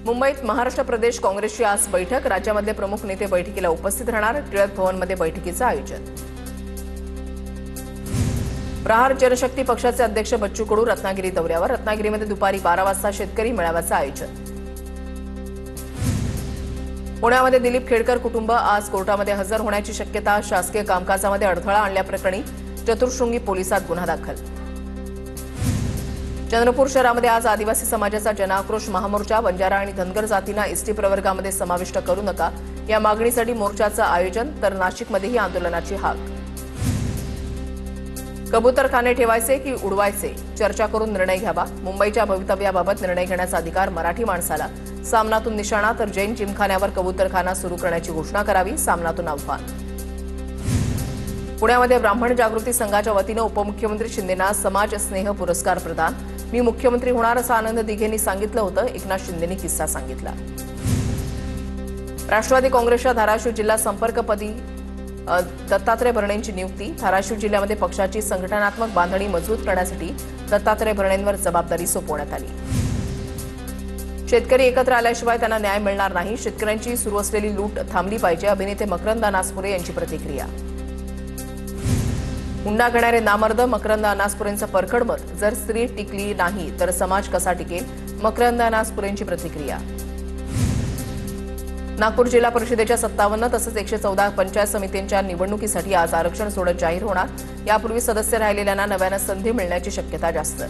मुंबईत महाराष्ट्र प्रदेश काँग्रेसची आज बैठक। राज्यामधले प्रमुख नेते बैठकीला उपस्थित राहणार। टिळक भवनमध्ये बैठकीचं आयोजन। प्रहार जनशक्ती पक्षाचे अध्यक्ष बच्चू कडू रत्नागिरी दौऱ्यावर। रत्नागिरीमध्ये दुपारी 12 वाजता शेतकरी मेळाव्याचं आयोजन। पुण्यामध्ये दिलीप खेडकर कुटुंब आज कोर्टामध्ये हजर होण्याची शक्यता। शासकीय कामकाजामध्ये अडथळा आणल्याप्रकरणी चतुर्शृंगी पोलिसात गुन्हा दाखल। चंद्रपूर शहरामध्ये आज आदिवासी समाजाचा जनआक्रोश महामोर्चा। बंजारा आणि धनगर जातींना एसटी प्रवर्गामध्ये समाविष्ट करू नका या मागणीसाठी मोर्चाचं आयोजन। तर नाशिकमध्येही आंदोलनाची हाक। कबूतरखाने ठेवायचे की उडवायचे चर्चा करून निर्णय घ्यावा। मुंबईच्या भवितव्याबाबत निर्णय घेण्याचा अधिकार मराठी माणसाला। सामनातून निशाणा तर जैन जिमखान्यावर कबूतरखाना सुरू करण्याची घोषणा करावी। सामनातून आव्हान। पुण्यामध्ये ब्राह्मण जागृती संघाच्या वतीनं उपमुख्यमंत्री शिंदेंना समाज स्नेह पुरस्कार प्रदान। मी मुख्यमंत्री होणार असं आनंद दिघेंनी सांगितलं होतं। एकनाथ शिंदेंनी किस्सा सांगितला। राष्ट्रवादी काँग्रेसच्या धाराशिव जिल्हा संपर्कपदी दत्तात्रय भरणेंची नियुक्ती। धाराशिव जिल्ह्यामध्ये पक्षाची संघटनात्मक बांधणी मजबूत करण्यासाठी दत्तात्रय भरणेंवर जबाबदारी सोपवण्यात आली। शेतकरी एकत्र आल्याशिवाय त्यांना न्याय मिळणार नाही। शेतकऱ्यांची सुरू असलेली लूट थांबली पाहिजे। अभिनेते मकरंद अनासपुरे यांची प्रतिक्रिया। हुंडा घेणारे नामर्द मकरंद अनासपुरेंचं परखड मत। जर स्त्री टिकली नाही तर समाज कसा टिकेल। मकरंद अनासपुरेंची प्रतिक्रिया। नागपूर जिल्हा परिषदेच्या 57 तसंच 114 पंचायत समित्यांच्या निवडणुकीसाठी आज आरक्षण सोडत जाहीर होणार। यापूर्वी सदस्य राहिलेल्यांना नव्यानं संधी मिळण्याची शक्यता जास्त।